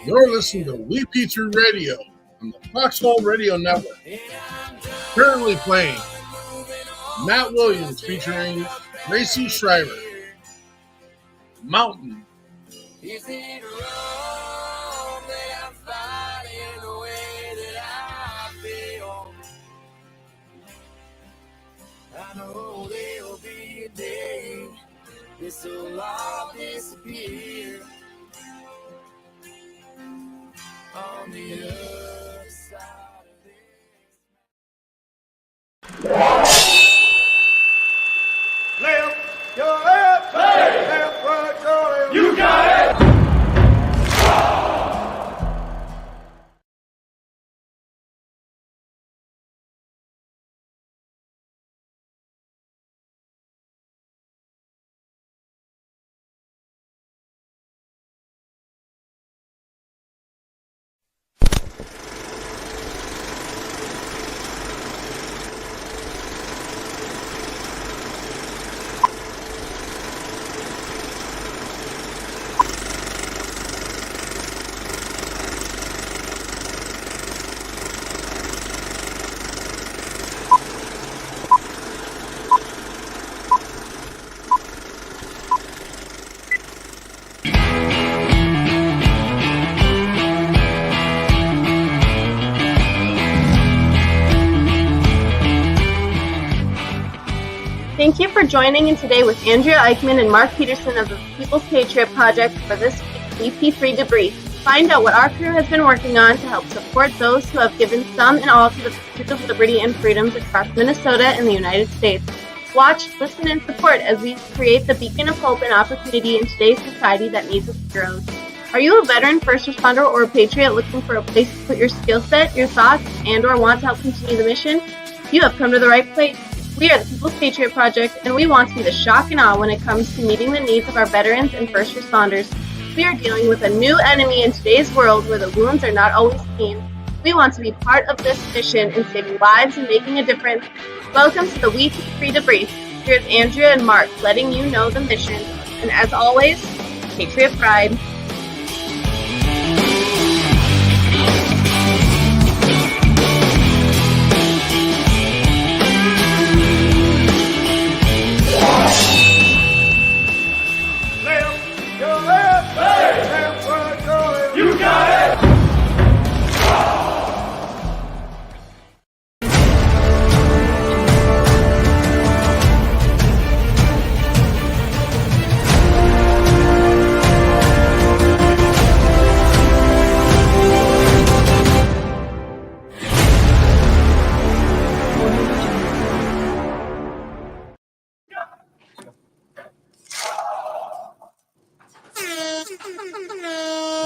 You're listening to WeP3 Radio on the Foxhole Radio Network. Currently playing Matt Williams featuring Gracie Shriver. Mountain. Is it wrong that I'm fighting the way that I feel? I know there'll be a day this will all disappear. On the other side of this. Left, your left, hey. Left, right, your left. You got it! Thank you for joining in today with Andrea Eichmann and Mark Peterson of the People's Patriot Project for this week's WeP3 Debrief. Find out what our crew has been working on to help support those who have given some and all to the pursuit of liberty and freedoms across Minnesota and the United States. Watch, listen, and support as we create the beacon of hope and opportunity in today's society that needs its heroes. Are you a veteran, first responder, or a patriot looking for a place to put your skill set, your thoughts, and or want to help continue the mission? You have come to the right place. We are the People's Patriot Project, and we want to be the shock and awe when it comes to meeting the needs of our veterans and first responders. We are dealing with a new enemy in today's world where the wounds are not always seen. We want to be part of this mission in saving lives and making a difference. Welcome to the WeP3 Debrief. Here's Andrea and Mark letting you know the mission. And as always, Patriot Pride.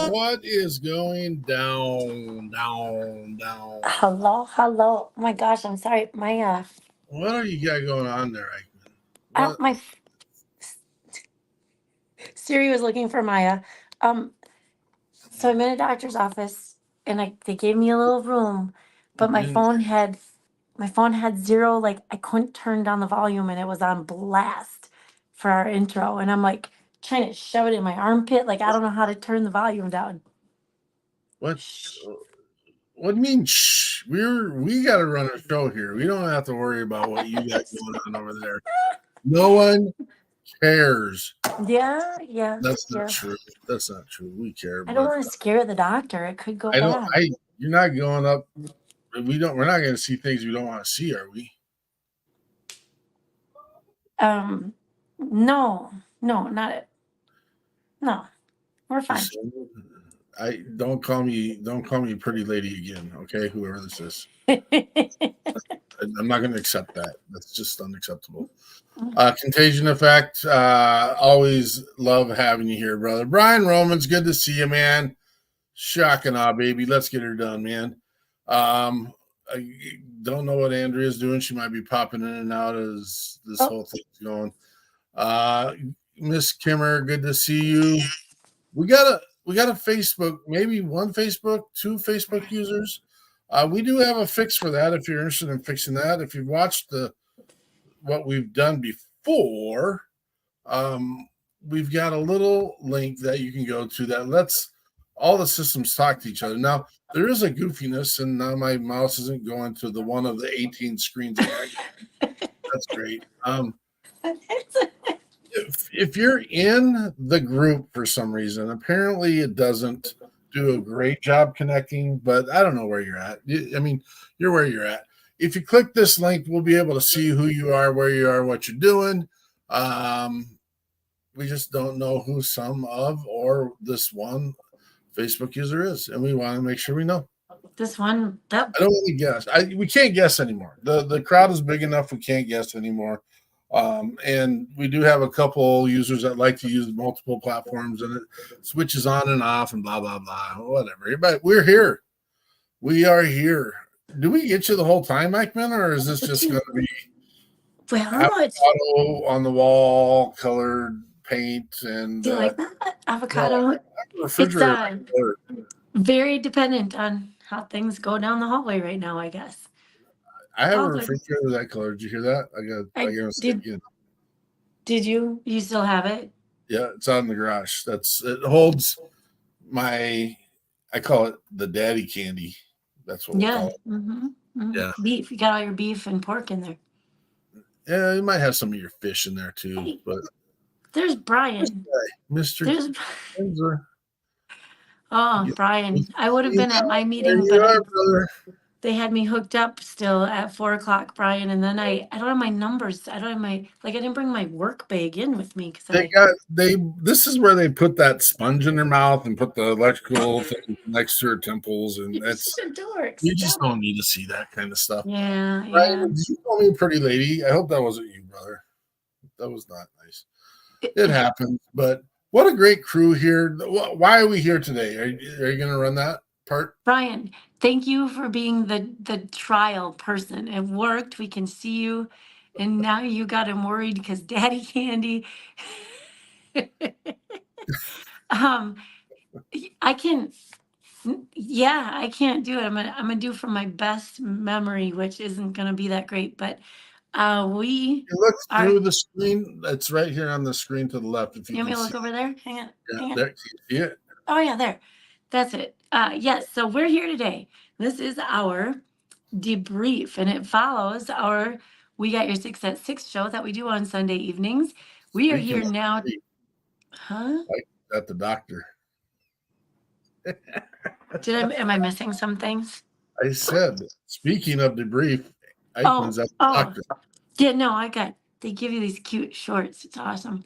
What is going down? Hello. Oh my gosh, I'm sorry. What are you got going on there, Eichmann? My Siri was looking for Maya. So I'm in a doctor's office, and they gave me a little room, but my phone had zero. Like, I couldn't turn down the volume, and it was on blast for our intro. And I'm like trying to shove it in my armpit. Like, I don't know how to turn the volume down. What do you mean? Shh. We got to run a show here. We don't have to worry about what you got going on over there. No one cares. Yeah. That's not true. That's not true. We care. I don't want to scare the doctor. It could go bad. You're not going up. We're not going to see things we don't want to see, are we? No, not it. No, we're fine. Don't call me pretty lady again, okay? Whoever this is. I'm not going to accept that. That's just unacceptable. Contagion Effect. Always love having you here, brother. Brian Romans, good to see you, man. Shock and awe, baby. Let's get her done, man. I don't know what Andrea's doing. She might be popping in and out as this whole thing's going. Miss Kimmer, good to see you. We got a Facebook, maybe one Facebook, two Facebook users. We do have a fix for that if you're interested in fixing that. If you've watched what we've done before, we've got a little link that you can go to that lets all the systems talk to each other. Now, there is a goofiness, and now my mouse isn't going to the one of the 18 screens. That's great. If you're in the group for some reason, apparently it doesn't do a great job connecting, but I don't know where you're at. I mean, you're where you're at. If you click this link, we'll be able to see who you are, where you are, what you're doing. We just don't know who some of or this one Facebook user is, and we want to make sure we know. This one, that I don't want to guess. We can't guess anymore. The crowd is big enough. We can't guess anymore. And we do have a couple users that like to use multiple platforms, and it switches on and off and blah, blah, blah, whatever. But we're here. We are here. Do we get you the whole time, Mike Man, or is this just going to be avocado on the wall, colored paint, and do you like that avocado? No, refrigerator. It's very dependent on how things go down the hallway right now, I guess. I have a refrigerator that color. Did you hear that? I got to again. Did you? You still have it? Yeah, it's out in the garage. It holds my, I call it the daddy candy. That's what we call it. Mm-hmm. Mm-hmm. Yeah. Beef. You got all your beef and pork in there. Yeah, you might have some of your fish in there too. Hey, but there's Brian. Mr. Oh, Brian. I would have been at my meeting, but they had me hooked up still at 4:00, Brian. And then I don't have my numbers. I don't have my, I didn't bring my work bag in with me. This is where they put that sponge in their mouth and put the electrical thing next to her temples. And you just don't need to see that kind of stuff. Yeah. Brian, did you call me a pretty lady? I hope that wasn't you, brother. That was not nice. It happens, but what a great crew here. Why are we here today? Are you going to run that part? Brian, thank you for being the trial person. It worked. We can see you. And now you got him worried because Daddy Candy. I can't do it. I'm gonna do from my best memory, which isn't gonna be that great, but we look through the screen. That's right here on the screen to the left. If you want me to look over there? Hang on. There, you see it? Oh yeah, there. That's it. Yes, so we're here today. This is our debrief, and it follows our We Got Your 6 at 6 show that we do on Sunday evenings. We are here now. Huh? At the doctor. Am I missing some things? I said, speaking of debrief, Eichmann's at the doctor. Yeah, no, they give you these cute shorts. It's awesome.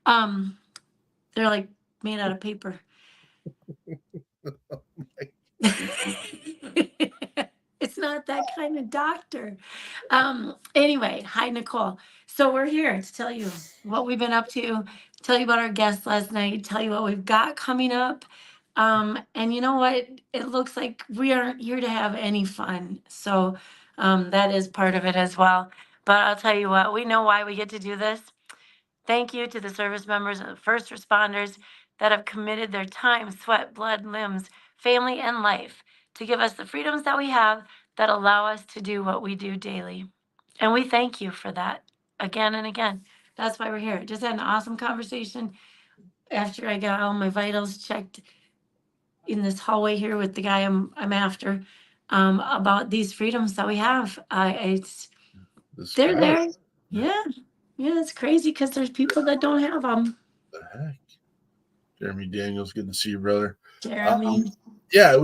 They're like made out of paper. It's not that kind of doctor. Anyway, hi, Nicole. So we're here to tell you what we've been up to, tell you about our guests last night, tell you what we've got coming up. And you know what? It looks like we aren't here to have any fun. So that is part of it as well. But I'll tell you what, we know why we get to do this. Thank you to the service members and the first responders that have committed their time, sweat, blood, limbs, family, and life to give us the freedoms that we have that allow us to do what we do daily. And we thank you for that again and again. That's why we're here. Just had an awesome conversation after I got all my vitals checked in this hallway here with the guy I'm after about these freedoms that we have. They're there. Yeah. Yeah, it's crazy because there's people that don't have them. The heck? Jeremy Daniels, good to see you, brother. Jeremy. Yeah,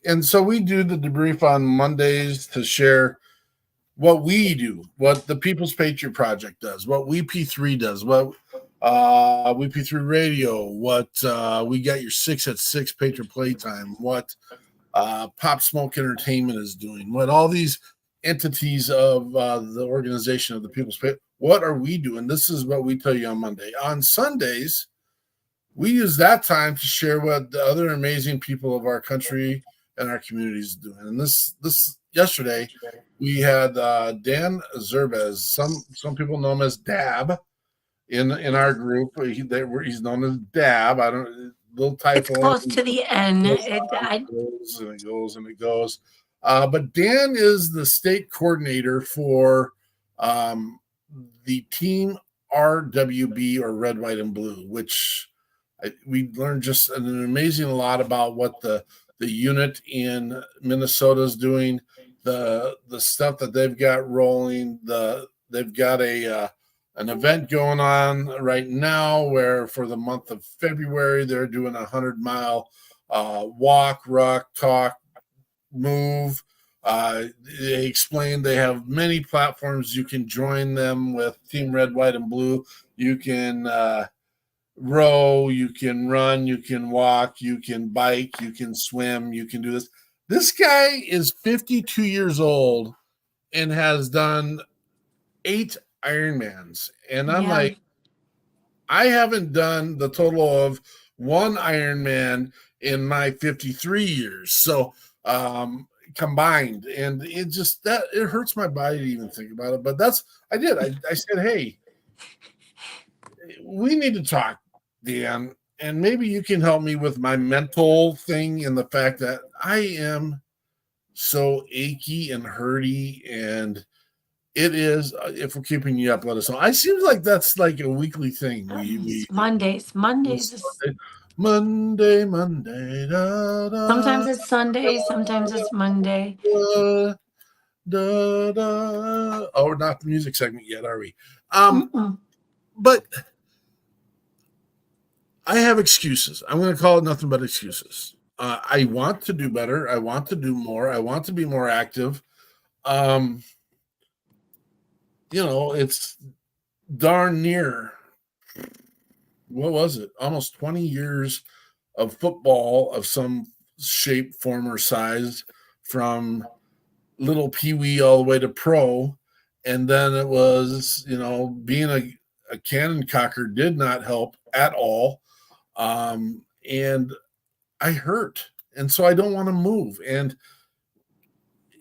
and so we do the debrief on Mondays to share what we do, what the People's Patriot Project does, what WeP3 does, what WeP3 Radio, what We Got Your 6 at 6 Patriot Playtime, what Pop Smoke Entertainment is doing, what all these entities of the organization of the People's Patriot, what are we doing? This is what we tell you on Monday. On Sundays, we use that time to share what the other amazing people of our country and our communities are doing. And this yesterday, we had Dan Zerbez. Some people know him as Dab in our group. He's known as Dab. I don't little typo. It's close to the end. It goes and it goes. But Dan is the state coordinator for the Team RWB or Red, White, and Blue, which we learned just an amazing lot about what the unit in Minnesota is doing, the stuff that they've got rolling. They've got an event going on right now where for the month of February they're doing 100-mile walk, rock, talk, move. They explained they have many platforms you can join them with. Team Red, White, and Blue. You can row, you can run, you can walk, you can bike, you can swim, you can do this. This guy is 52 years old and has done 8 Ironmans. And I'm like, I haven't done the total of 1 Ironman in my 53 years. So combined, and it just it hurts my body to even think about it. But I did. I said, hey, we need to talk, Dan, and maybe you can help me with my mental thing and the fact that I am so achy and hurty, and it is. If we're keeping you up, let us know. I seems like that's like a weekly thing. We Mondays. Monday. Da, da, Sometimes it's Sunday. Sometimes it's Monday. da, da. Oh, we're not the music segment yet, are we? But I have excuses. I'm going to call it nothing but excuses. I want to do better. I want to do more. I want to be more active. It's darn near, what was it? Almost 20 years of football of some shape, form, or size, from little peewee all the way to pro. And then it was, being a cannon cocker did not help at all. And I hurt. And so I don't want to move. And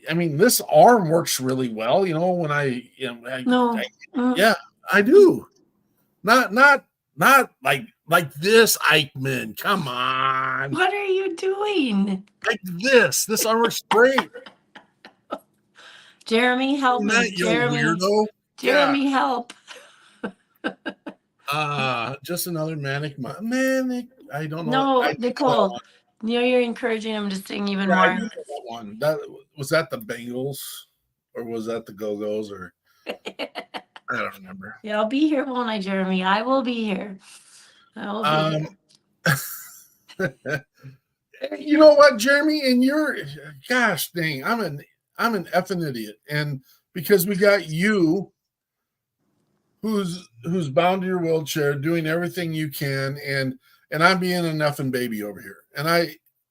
I mean, this arm works really well. When I do. Not like this, Eichmann. Come on. What are you doing? Like this. This arm works great. Jeremy, help me. Jeremy, help. Just another manic. I don't No, know. Nicole. You're encouraging him to sing even more. I do know that one. Was that the Bengals, or was that the Go-Go's, or I don't remember. Yeah, I'll be here, won't I, Jeremy? I will be here. You know what, Jeremy? And gosh dang, I'm an effing idiot. And because we got you, who's bound to your wheelchair, doing everything you can, and I'm being an effing baby over here. And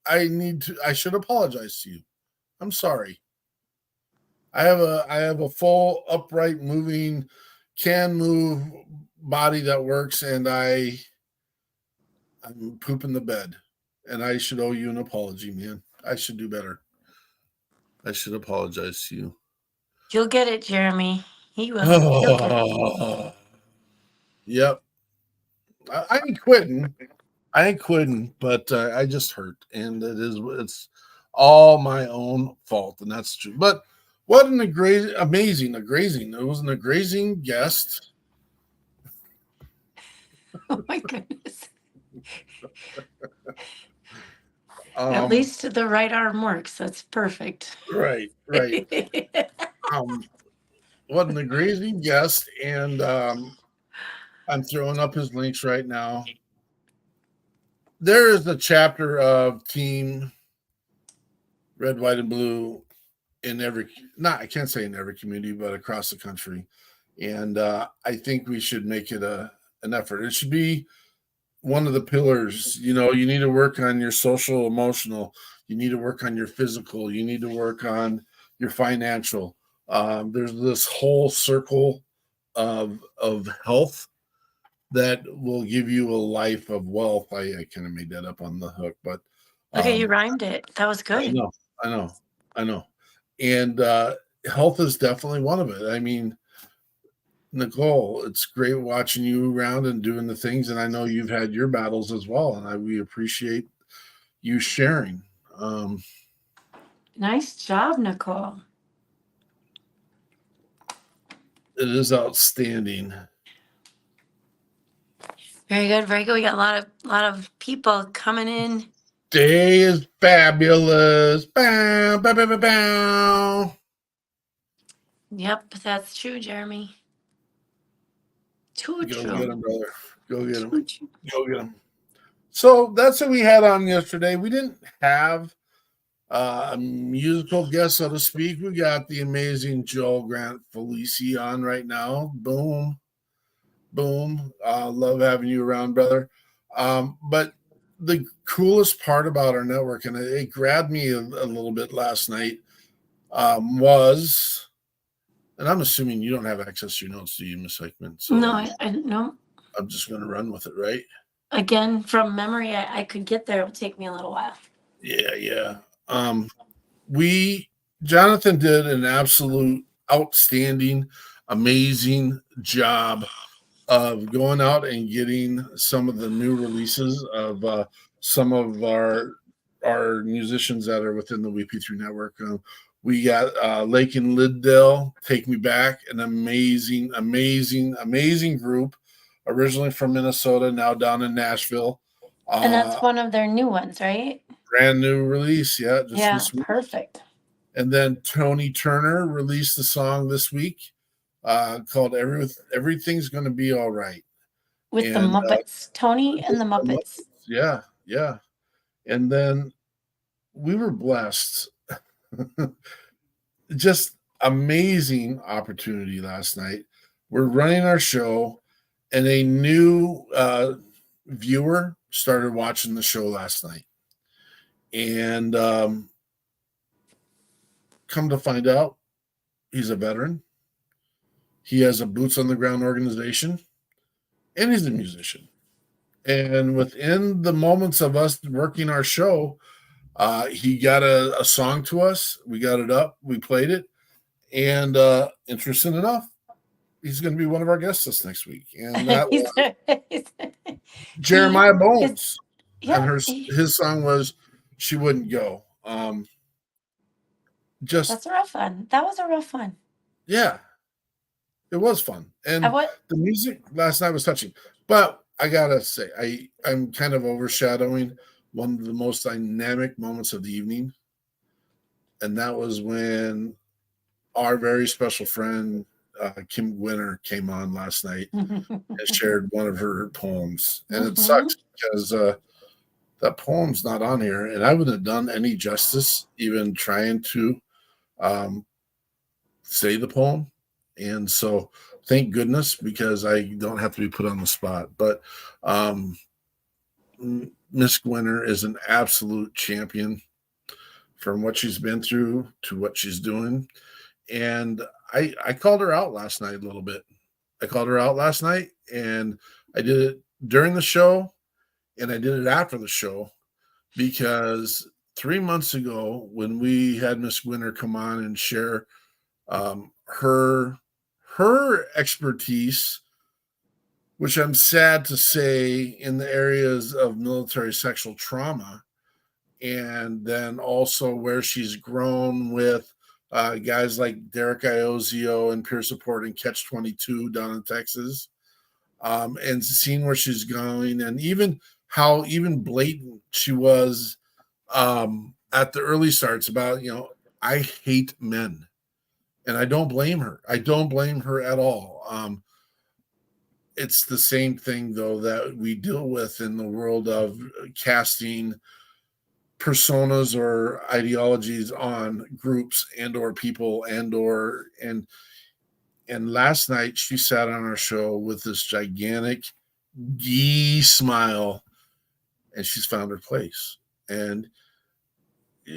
I should apologize to you. I'm sorry. I have a full, upright, moving, can move body that works, and I'm pooping the bed. And I should owe you an apology, man. I should do better. I should apologize to you. You'll get it, Jeremy. He will. Yep. I ain't quitting, but I just hurt, and it's all my own fault, and that's true. But what an amazing. It was an grazing guest. Oh my goodness. At least the right arm works. That's perfect. Right. What an grazing guest, and I'm throwing up his links right now. There is a chapter of Team Red, White, and Blue in I can't say in every community, but across the country. And I think we should make it an effort. It should be one of the pillars. You need to work on your social, emotional. You need to work on your physical. You need to work on your financial. There's this whole circle of health that will give you a life of wealth. I kind of made that up on the hook, but okay, you rhymed it. That was good. I know. And health is definitely one of it. I mean, Nicole, it's great watching you around and doing the things, and I know you've had your battles as well, and we appreciate you sharing. Nice job, Nicole. It is outstanding. Very good, very good. We got a lot of people coming in. Day is fabulous. Bow, bow, bow, bow, bow. Yep, that's true, Jeremy. Too Go true. get him, brother. Go get him. Too true. Go get him. So that's what we had on yesterday. We didn't have a musical guest, so to speak. We got the amazing Joel Grant Felici on right now. Boom. Boom. Love having you around, brother. But the coolest part about our network, and it grabbed me a little bit last night, was, and I'm assuming you don't have access to your notes, do you, Miss Hickman? So No, I no. I'm just going to run with it, right? Again, from memory, I could get there. It would take me a little while. Yeah. Jonathan did an absolute outstanding, amazing job of going out and getting some of the new releases of some of our musicians that are within the WeP3 network. We got Lake and Liddell, Take Me Back, an amazing group, originally from Minnesota, now down in Nashville. And that's one of their new ones, right? Brand new release, yeah. This week. Perfect. And then Tony Turner released a song this week called Everything's Gonna Be All Right. With the Muppets. Tony and the Muppets. Yeah. And then we were blessed. Just amazing opportunity last night. We're running our show, and a new viewer started watching the show last night. And come to find out, he's a veteran. He has a boots on the ground organization, and he's a musician. And within the moments of us working our show, he got a song to us. We got it up. We played it. And interesting enough, he's going to be one of our guests this next week. And that was Jeremiah Bones. And his song was She Wouldn't Go. That's a rough one. That was a rough one. Yeah. It was fun. And the music last night was touching. But I got to say, I'm kind of overshadowing one of the most dynamic moments of the evening. And that was when our very special friend, Kim Gwinner, came on last night and shared one of her poems. And it sucks because that poem's not on here. And I wouldn't have done any justice even trying to say the poem. And so thank goodness, because I don't have to be put on the spot. But Miss Gwinner is an absolute champion from what she's been through to what she's doing. And I called her out last night a little bit. I called her out last night, and I did it during the show, and I did it after the show, because 3 months ago when we had Miss Gwinner come on and share her expertise, which I'm sad to say, in the areas of military sexual trauma, and then also where she's grown with guys like Derek Iozio and peer support and Catch 22 down in Texas, and seeing where she's going, and even how blatant she was at the early starts about, I hate men. And I don't blame her. I don't blame her at all. It's the same thing, though, that we deal with in the world of casting personas or ideologies on groups and or people and last night she sat on our show with this gigantic smile, and she's found her place. And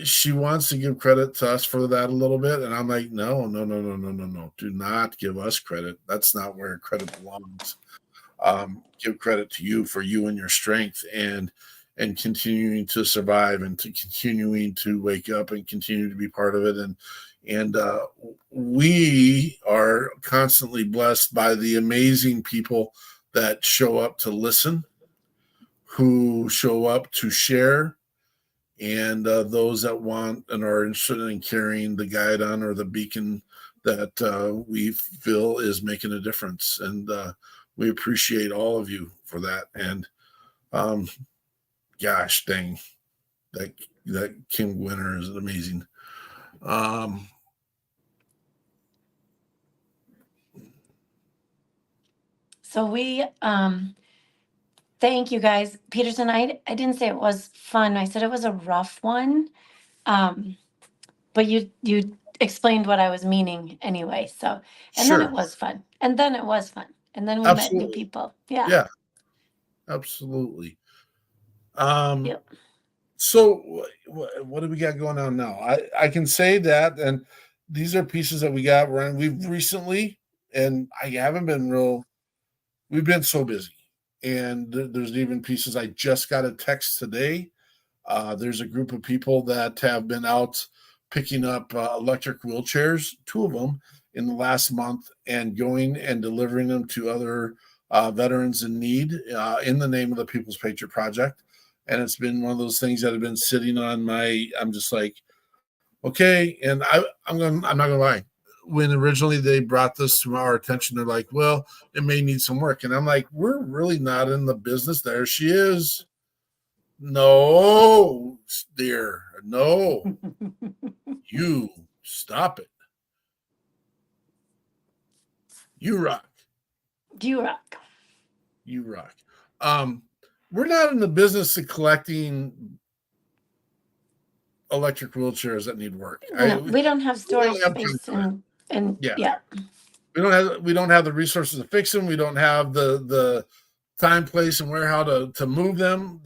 she wants to give credit to us for that a little bit. And I'm like, no. Do not give us credit. That's not where credit belongs. Give credit to you for you and your strength and continuing to survive and to continuing to wake up and continue to be part of it. And we are constantly blessed by the amazing people that show up to listen, who show up to share, and those that want and are interested in carrying the guidon or the beacon that we feel is making a difference. And we appreciate all of you for that. And gosh dang, that Kim winner is amazing. So we thank you guys. Peterson, I didn't say it was fun. I said it was a rough one. But you explained what I was meaning anyway. So and then it Sure. was fun. And then it was fun. And then we met new Absolutely. people. Yeah. Yeah, absolutely. Yep. So what do we got going on now? I can say that, and these are pieces that we got running. We've recently, and I haven't been real. We've been so busy, and there's even pieces. I just got a text today. There's a group of people that have been out picking up electric wheelchairs, 2 of them in the last month, and going and delivering them to other veterans in need in the name of the People's Patriot Project. And it's been one of those things that have been sitting on my. I'm just like, okay. And I'm not gonna lie. When originally they brought this to our attention, they're like, well, it may need some work. And I'm like, we're really not in the business. There she is. No, dear. No. You stop it. You rock. You rock. You rock. We're not in the business of collecting electric wheelchairs that need work. No, we don't have storage have space time and Yeah. yeah. We don't have the resources to fix them. We don't have the time, place, and where how to move them.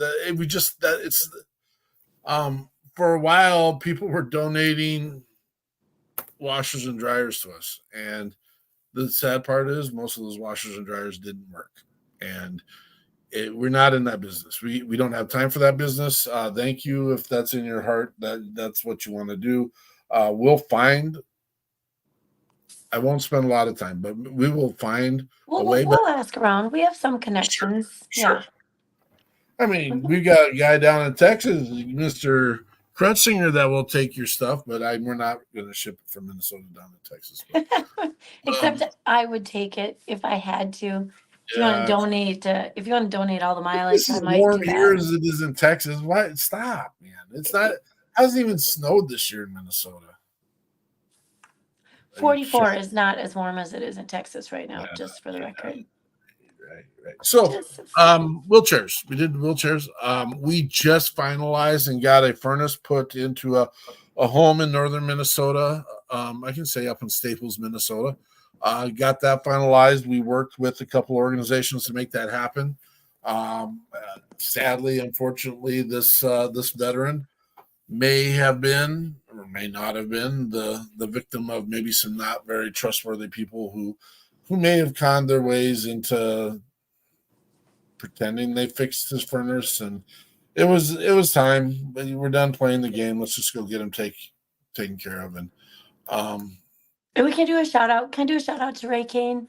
For a while people were donating washers and dryers to us, and the sad part is most of those washers and dryers didn't work, and we're not in that business. We don't have time for that business. Thank you if that's in your heart, that's what you want to do. We'll find. I won't spend a lot of time, but we will find a way. We'll ask around. We have some connections. Sure. Yeah. I mean, we got a guy down in Texas, Mr. Crutzinger, that will take your stuff, but we're not going to ship it from Minnesota down to Texas. But, Except I would take it if I had to. If you want to donate all the mileage, this I is might warm do here that. as it is in Texas. Why? Stop, man. It's not. It hasn't even snowed this year in Minnesota. 44 is not as warm as it is in Texas right now, Yeah, just for the record. Right. So, Just- wheelchairs. We did wheelchairs. We just finalized and got a furnace put into a home in northern Minnesota. I can say up in Staples, Minnesota. Got that finalized. We worked with a couple organizations to make that happen. Sadly, unfortunately, this veteran may have been or may not have been the victim of maybe some not very trustworthy people who may have conned their ways into pretending they fixed his furnace. And it was time, but we're done playing the game. Let's just go get him taken care of. And we can do a shout out. Can I do a shout out to Ray Kane?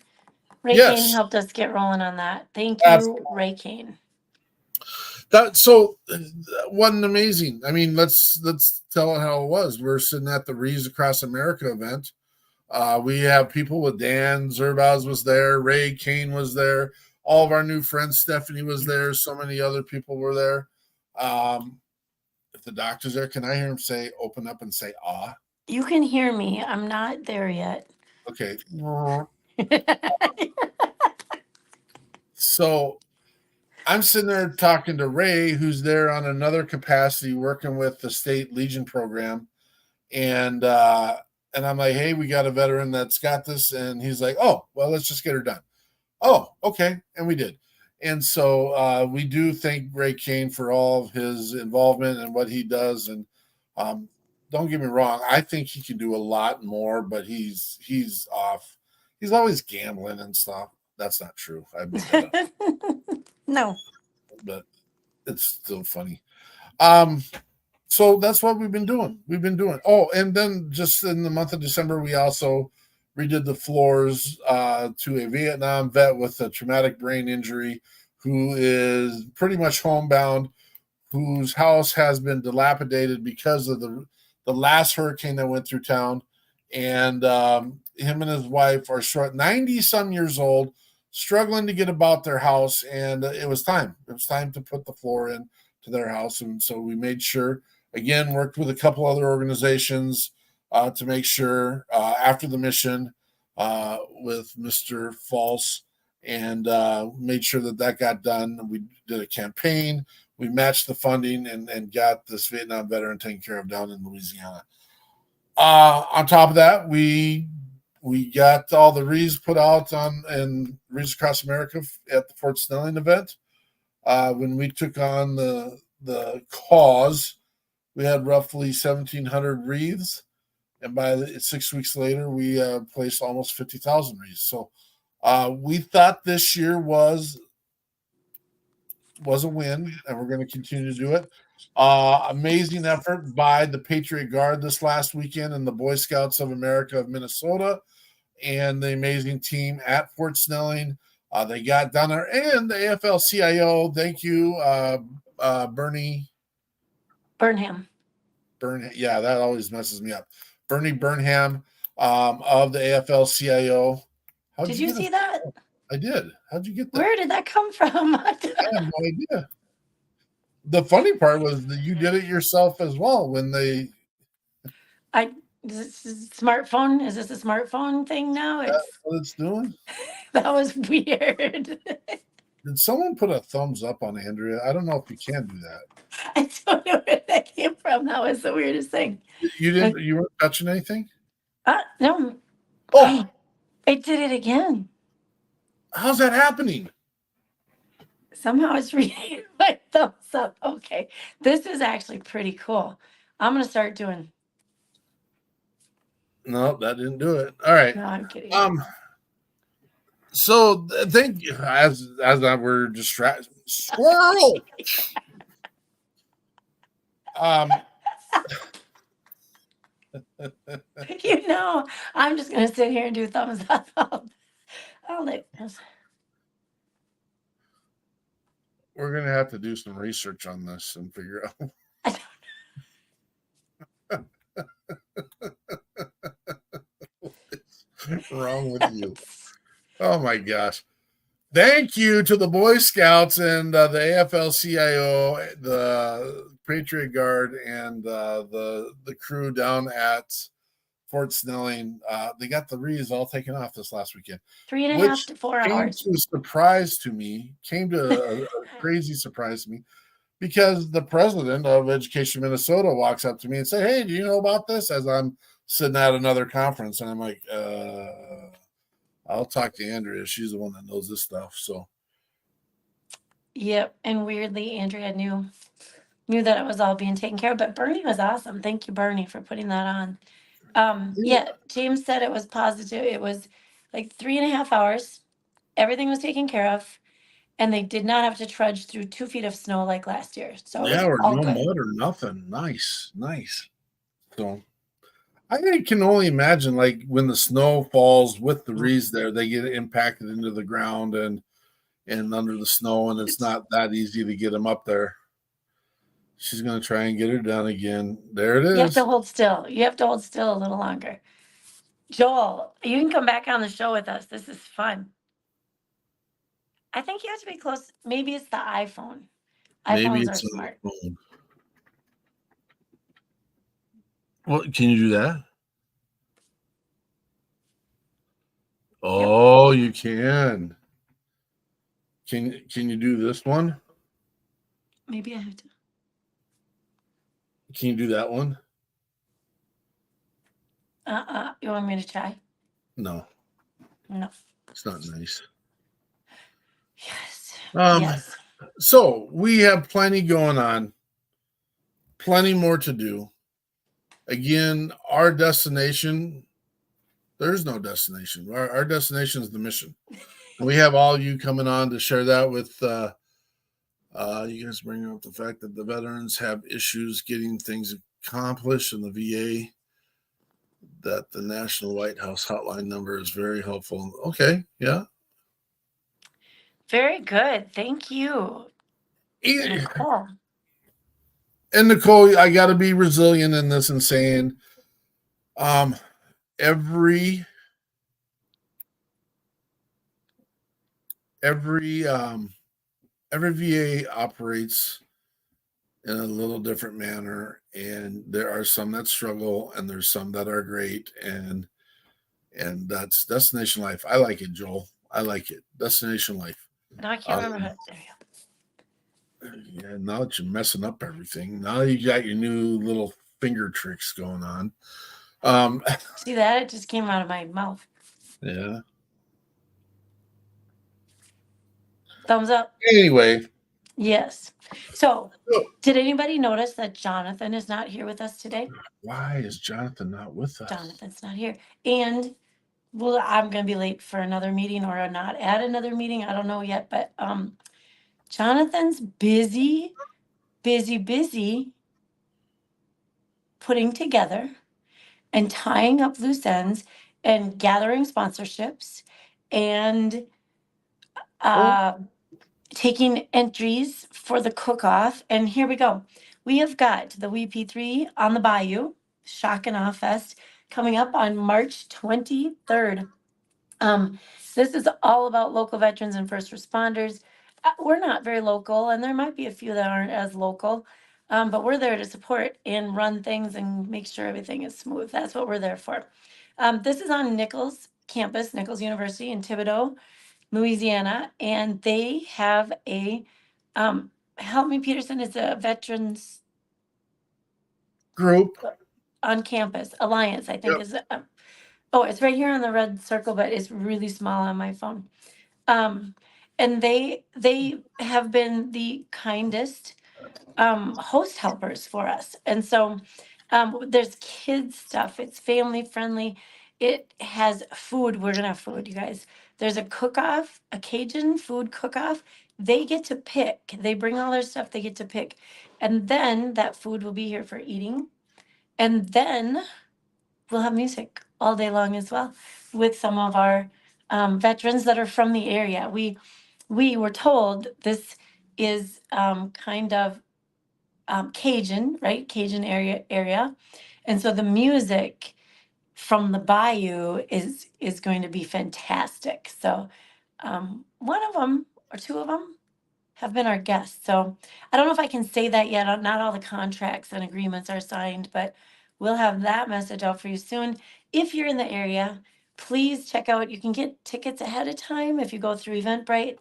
Ray Yes. Kane helped us get rolling on that. Thank you, Absolutely. Ray Kane. That wasn't amazing. I mean, let's tell it how it was. We're sitting at the Rees Across America event. We have people with Dan Zerbaz was there, Ray Kane was there, all of our new friends, Stephanie was there, so many other people were there. If the doctor's there, can I hear him open up and say ah? You can hear me. I'm not there yet. Okay. So I'm sitting there talking to Ray, who's there on another capacity working with the state Legion program. And I'm like, hey, we got a veteran that's got this. And he's like, oh, well, let's just get her done. Oh, okay. And we did. And so we do thank Ray Kane for all of his involvement and what he does. And don't get me wrong, I think he can do a lot more, but he's off. He's always gambling and stuff. That's not true. I made that up. No. But it's still funny. So that's what we've been doing. Oh, and then just in the month of December, we also redid the floors to a Vietnam vet with a traumatic brain injury who is pretty much homebound, whose house has been dilapidated because of the last hurricane that went through town. And him and his wife are short 90 some years old, struggling to get about their house, and it was time. It was time to put the floor in to their house, and so we made sure. Again, worked with a couple other organizations to make sure after the mission with Mr. False, and made sure that got done. We did a campaign. We matched the funding and got this Vietnam veteran taken care of down in Louisiana. On top of that, we got all the wreaths put out and wreaths across America at the Fort Snelling event. When we took on the cause, we had roughly 1,700 wreaths, and by 6 weeks later, we placed almost 50,000 wreaths. So we thought this year was a win, and we're going to continue to do it. Amazing effort by the Patriot Guard this last weekend and the Boy Scouts of America of Minnesota and the amazing team at Fort Snelling. They got down there, and the AFL-CIO, thank you, Bernie. Burnham. Yeah, that always messes me up. Bernie Burnham of the AFL-CIO. Did you see that? I did. How'd you get that? Where did that come from? I have no idea. The funny part was that you did it yourself as well when they. Is this a smartphone? Is this a smartphone thing now? That's what it's doing. That was weird. Did someone put a thumbs up on Andrea? I don't know if you can do that. I don't know where that came from. That was the weirdest thing. You didn't. You weren't touching anything. No. Oh, I did it again. How's that happening? Somehow it's reading my thumbs up. Okay. This is actually pretty cool. I'm going to start doing. No, that didn't do it. All right. No, I'm kidding. So thank you. As I were distracted. Squirrel. I'm just going to sit here and do thumbs up. I'll let this. We're going to have to do some research on this and figure out. What's wrong with you? Oh my gosh. Thank you to the Boy Scouts and the AFL-CIO, the Patriot Guard, and the crew down at Fort Snelling. They got the wreaths all taken off this last weekend. 3.5 to 4 hours. Came to a crazy surprise to me, because the president of Education Minnesota walks up to me and said, "Hey, do you know about this?" As I'm sitting at another conference, and I'm like, I'll talk to Andrea. She's the one that knows this stuff. So, yep. And weirdly, Andrea knew that it was all being taken care of. But Bernie was awesome. Thank you, Bernie, for putting that on. Yeah, James said it was positive. It was like 3.5 hours. Everything was taken care of, and they did not have to trudge through 2 feet of snow like last year. So yeah, or all no good. mud or nothing. Nice. So I can only imagine, like, when the snow falls with the wreaths there, they get impacted into the ground and under the snow, and it's not that easy to get them up there. She's going to try and get her done again. There it is. You have to hold still. You have to hold still a little longer. Joel, you can come back on the show with us. This is fun. I think you have to be close. Maybe it's the iPhone. Maybe iPhones it's are smart. phone. Well, can you do that? Oh, you can. Can you do this one? Maybe I have to. Can you do that one? You want me to try? No. No. It's not nice. Yes. Yes. So we have plenty going on. Plenty more to do. Again, our destination, there's no destination. Our destination is the mission. And we have all you coming on to share that with you guys, bringing up the fact that the veterans have issues getting things accomplished in the VA, that the National White House hotline number is very helpful. Okay, yeah. Very good. Thank you. Nicole. And Nicole, I got to be resilient in this and saying, every every VA operates in a little different manner, and there are some that struggle, and there's some that are great, and that's Destination Life. I like it, Joel. I like it. Destination Life. No, I can't remember how. There you go. Yeah, now that you're messing up everything, now you got your new little finger tricks going on. See that? It just came out of my mouth. Yeah. Thumbs up. Anyway, Yes. So, did anybody notice that Jonathan is not here with us today? why is Jonathan not with us? Jonathan's not here. And well, I'm going to be late for another meeting or not at another meeting. I don't know yet, but Jonathan's busy putting together and tying up loose ends and gathering sponsorships and taking entries for the cook-off. And here we go. We have got the WeP3 on the Bayou Shock and Awe Fest coming up on March 23rd. This is all about local veterans and first responders. We're not very local, and there might be a few that aren't as local, but we're there to support and run things and make sure everything is smooth. That's what we're there for. This is on Nichols campus, Nichols University in Thibodaux, Louisiana, and they have a help me, Peterson, is a veterans Group. on campus alliance, I think. Yep. Is oh, it's right here on the red circle, but it's really small on my phone. And they have been the kindest host helpers for us. And so there's kids stuff. It's family friendly. It has food. We're gonna have food, you guys. There's a cook-off, a Cajun food cook-off. They get to pick. They bring all their stuff. They get to pick, and then that food will be here for eating. And then we'll have music all day long as well with some of our veterans that are from the area. We were told this is kind of Cajun, right? Cajun area. And so the music from the Bayou is going to be fantastic. So one of them or two of them have been our guests. So I don't know if I can say that yet. Not all the contracts and agreements are signed, but we'll have that message out for you soon. If you're in the area, please check out. You can get tickets ahead of time if you go through Eventbrite,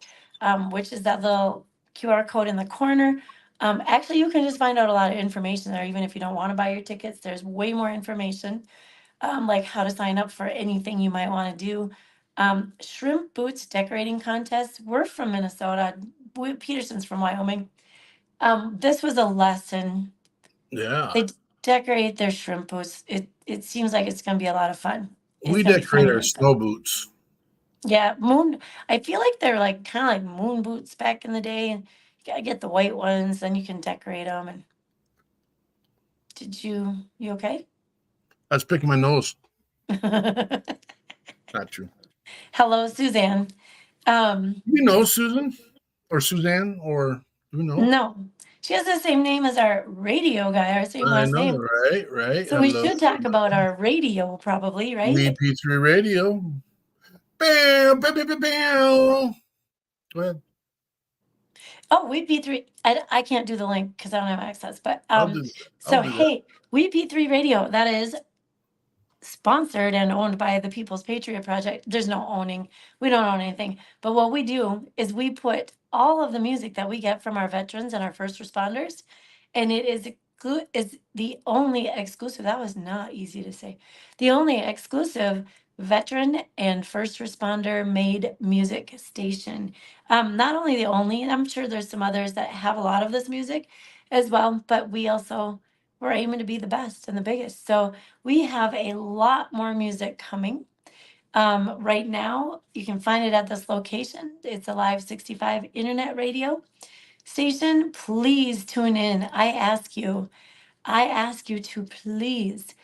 which is that little QR code in the corner. Actually, you can just find out a lot of information there, even if you don't want to buy your tickets. There's way more information, like how to sign up for anything you might want to do. Shrimp boots decorating contest. We're from Minnesota. Peterson's from Wyoming. This was a lesson. Yeah. They decorate their shrimp boots. It seems like it's going to be a lot of fun. We decorate our snow boots. Yeah, moon. I feel like they're like kind of like moon boots back in the day, and you gotta get the white ones, then you can decorate them. And did you okay? I was picking my nose. Not true. Hello, Suzanne. You know Susan or Suzanne or you know? No, she has the same name as our radio guy, our same last name. Right. So we should talk about our radio, probably, right? WeP3 Radio. Bam, bam, bam, bam, bam. Go ahead. Oh, WeP3. I can't do the link because I don't have access. But so hey, WeP3 Radio. That is sponsored and owned by the People's Patriot Project. There's no owning. We don't own anything. But what we do is we put all of the music that we get from our veterans and our first responders, and it is the only exclusive. That was not easy to say. The only exclusive veteran and first responder made music station. Not only the only, and I'm sure there's some others that have a lot of this music as well, but we're aiming to be the best and the biggest. So we have a lot more music coming. Right now, you can find it at this location. It's a Live 65 internet radio station. Please tune in. I ask you to please.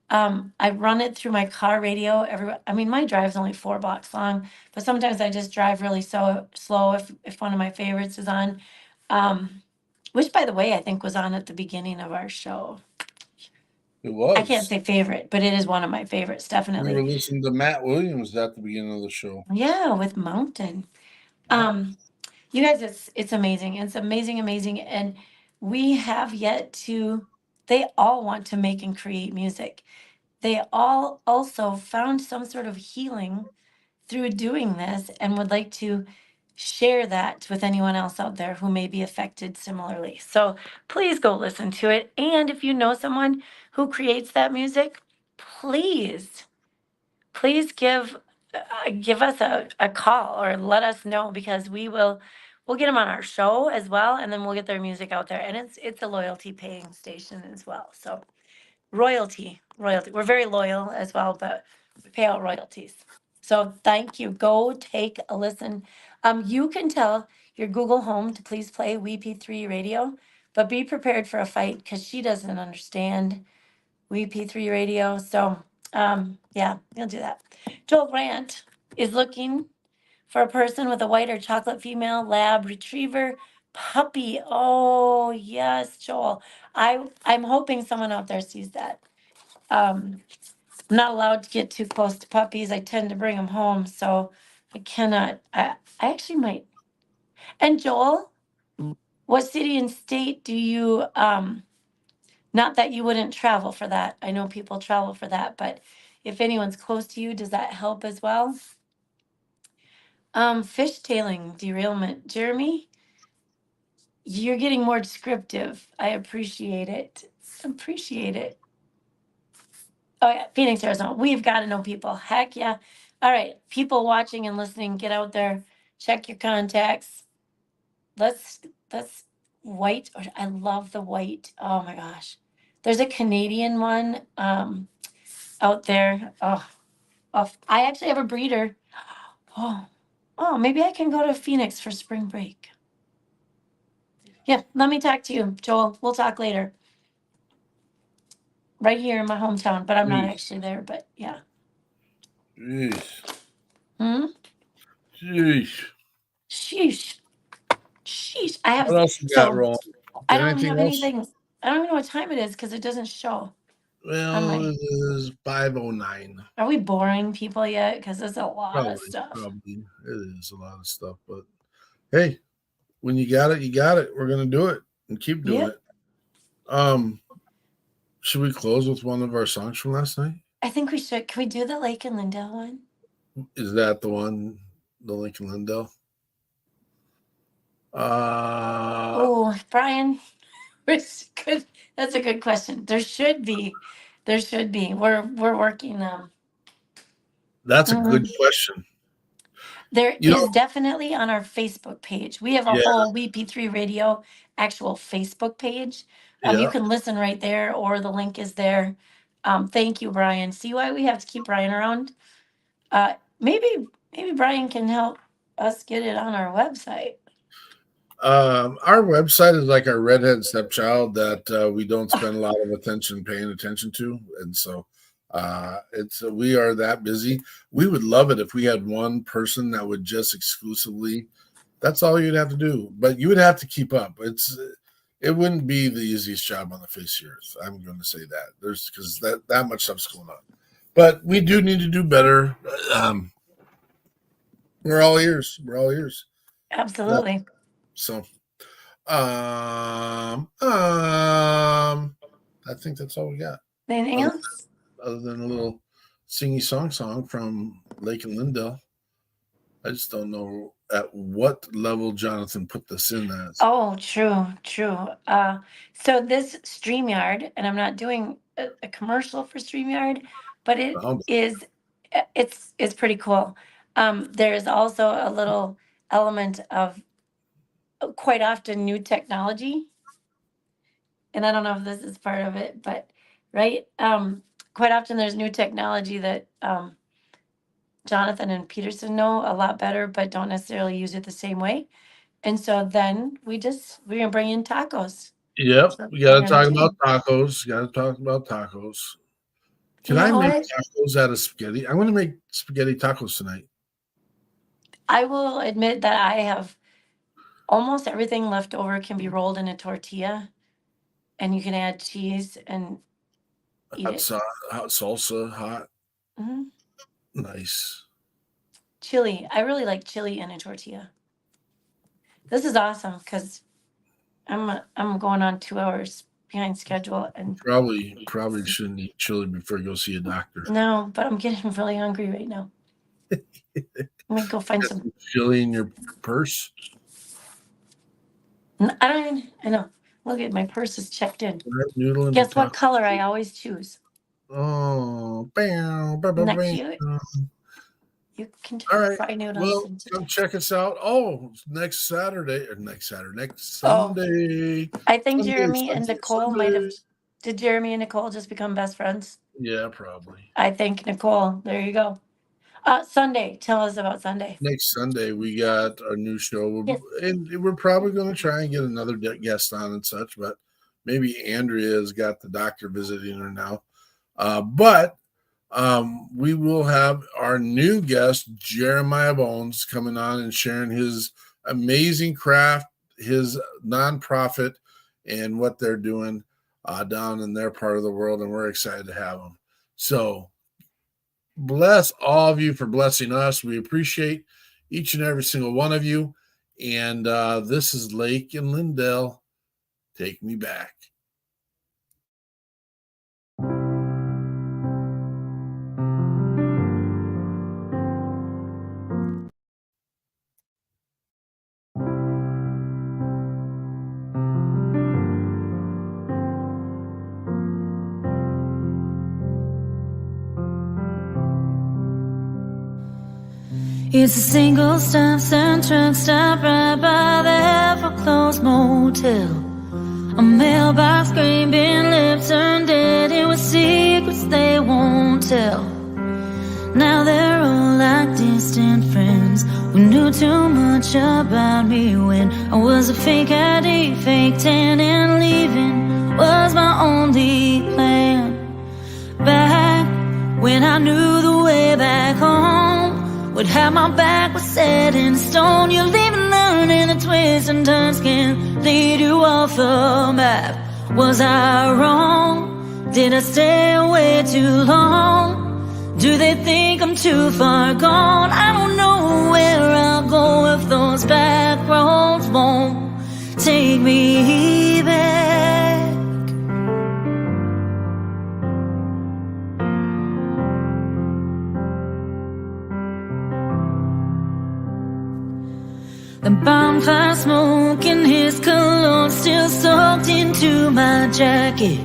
I run it through my car radio. My drive's only 4 blocks long, but sometimes I just drive really slow if one of my favorites is on. Which, by the way, I think was on at the beginning of our show. It was. I can't say favorite, but it is one of my favorites, definitely. We were listening to Matt Williams at the beginning of the show. Yeah, with Mountain. You guys, it's amazing. It's amazing, and we have yet to. They all want to make and create music. They all also found some sort of healing through doing this and would like to share that with anyone else out there who may be affected similarly. So please go listen to it. And if you know someone who creates that music, please, please give us a call or let us know, because we'll get them on our show as well, and then we'll get their music out there. And it's a loyalty paying station as well. So royalty. We're very loyal as well, but we pay out royalties. So thank you. Go take a listen. You can tell your Google Home to please play WeP3 radio, but be prepared for a fight because she doesn't understand WeP3 radio. So yeah, you'll do that. Joel Grant is looking for a person with a white or chocolate female lab retriever puppy. Oh yes, Joel. I'm hoping someone out there sees that. I'm not allowed to get too close to puppies. I tend to bring them home, so I cannot. I actually might. And Joel, what city and state do you? Not that you wouldn't travel for that. I know people travel for that, but if anyone's close to you, does that help as well? Fishtailing derailment, Jeremy. You're getting more descriptive. I appreciate it. Appreciate it. Oh yeah, Phoenix, Arizona. We've got to know people. Heck yeah. All right, people watching and listening, get out there, check your contacts. Let's white. I love the white. Oh my gosh. There's a Canadian one out there. Oh, I actually have a breeder. Oh, maybe I can go to Phoenix for spring break. Yeah, let me talk to you, Joel. We'll talk later. Right here in my hometown, but I'm not Jeez. actually there, but yeah. Jeez. Hmm? Jeez. Sheesh. Sheesh. I have What else you got, so Roland? I don't Anything have else? anything. I don't even know what time it is because it doesn't show. Well, it is 5:09. Are we boring people yet? Because there's a lot of stuff. Probably. It is a lot of stuff, but hey, when you got it, you got it. We're gonna do it and keep doing Yep. it. Should we close with one of our songs from last night? I think we should. Can we do the Lake and Lindell one? Is that the one, the Lincoln Lindell? Oh, Brian, good. That's a good question. There should be. We're working. That's a good question. There You is know, definitely on our Facebook page. We have a yeah, whole WeP3 Radio actual Facebook page. You yeah. can listen right there, or the link is there. Thank you, Brian. See why we have to keep Brian around? Maybe Brian can help us get it on our website. Our website is like our redhead stepchild that we don't spend a lot of attention paying attention to, and so we are that busy. We would love it if we had one person that would just exclusively. That's all you'd have to do, but you would have to keep up. It wouldn't be the easiest job on the face of the earth. I'm going to say that there's because that much stuff's going on, but we do need to do better. We're all ears. We're all ears. Absolutely. So, I think that's all we got. Anything else? Other than a little singy song from Lake and Lindell. I just don't know at what level Jonathan put this in as. Oh, true. So this StreamYard, and I'm not doing a commercial for StreamYard, but it's pretty cool. There is also a little element of quite often new technology, and I don't know if this is part of it, but right, quite often there's new technology that Jonathan and Peterson know a lot better, but don't necessarily use it the same way. And so then we're gonna bring in tacos. Yep, So we got to talk entertain. about tacos. Got to talk about tacos. Can You I know make what? tacos out of spaghetti? I'm going to make spaghetti tacos tonight. I will admit that I have almost everything left over can be rolled in a tortilla, and you can add cheese and eat it. Hot salsa, hot. Mhm. Nice. Chili. I really like chili in a tortilla. This is awesome because I'm going on 2 hours behind schedule, and Probably shouldn't eat chili before you go see a doctor. no, but I'm getting really hungry right now. I'm gonna go find some. Chili in your purse. I know. Look at my purse is checked in. Noodle in Guess the what top. color I always choose? Oh, Isn't that cute? You can All take right. fried noodles. Well, and come check us out. Oh, next Sunday. Oh. I think Sunday, Jeremy and Sunday, Nicole might have. Sunday. Did Jeremy and Nicole just become best friends? Yeah, probably. I think Nicole. There you go. Sunday. Tell us about Sunday. Next Sunday, we got a new show. Yes. And we're probably going to try and get another guest on and such, but maybe Andrea's got the doctor visiting her now. But we will have our new guest, Jeremiah Bones, coming on and sharing his amazing craft, his nonprofit, and what they're doing down in their part of the world. And we're excited to have him. So bless all of you for blessing us. We appreciate each and every single one of you. And this is Lake and Lindell. Take me back. It's a single stop sign truck stop right by the foreclosed motel. A mailbox green bin lip turned dead, and with secrets they won't tell. Now they're all like distant friends who knew too much about me when I was a fake ID, fake tan, and leaving was my only plan. Back when I knew the way back home, would have my back was set in stone. You live and learn, and the twists and turns can lead you off the map. Was I wrong? Did I stay away too long? Do they think I'm too far gone? I don't know where I'll go if those back roads won't take me back. The bonfire smoke and his cologne still soaked into my jacket.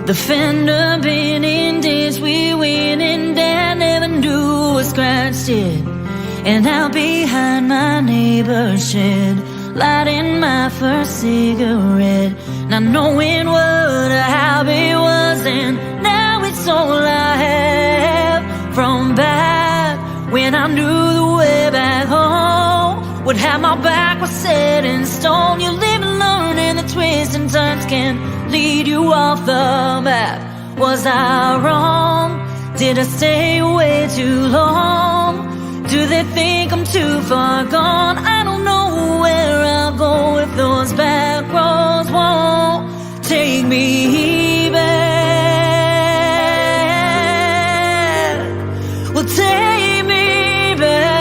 The fender bending days we win, and Dad never knew I scratched it. And out behind my neighbor's shed, lighting my first cigarette, not knowing what a habit was, and now it's all I have. From back when I knew the way back home, would have my back was set in stone. You live and learn, and the twists and turns can lead you off the map. Was I wrong? Did I stay away too long? Do they think I'm too far gone? I don't know where I'll go if those back roads won't take me back. Well, take me back.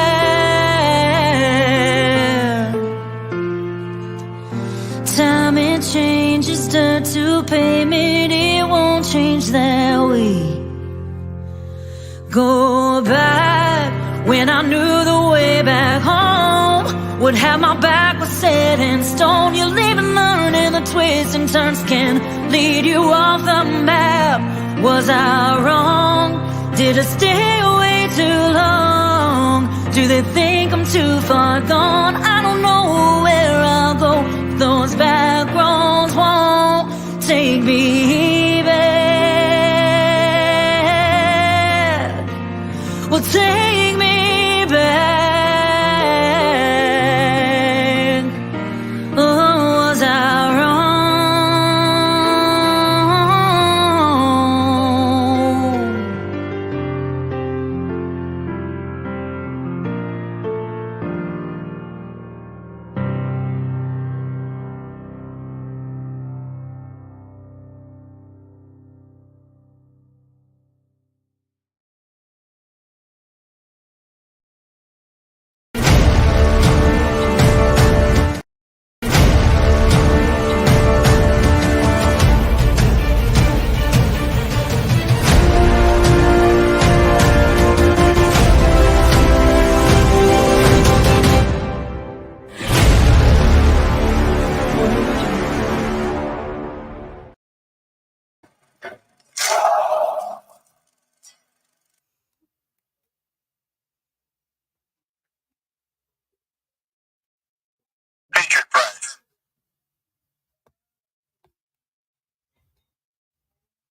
Time it changes dirt to pavement, it won't change that way. Go back when I knew the way back home, would have my back was set in stone. You live and learn, and the twists and turns can lead you off the map. Was I wrong? Did I stay away too long? Do they think I'm too far gone? I don't know where I'll go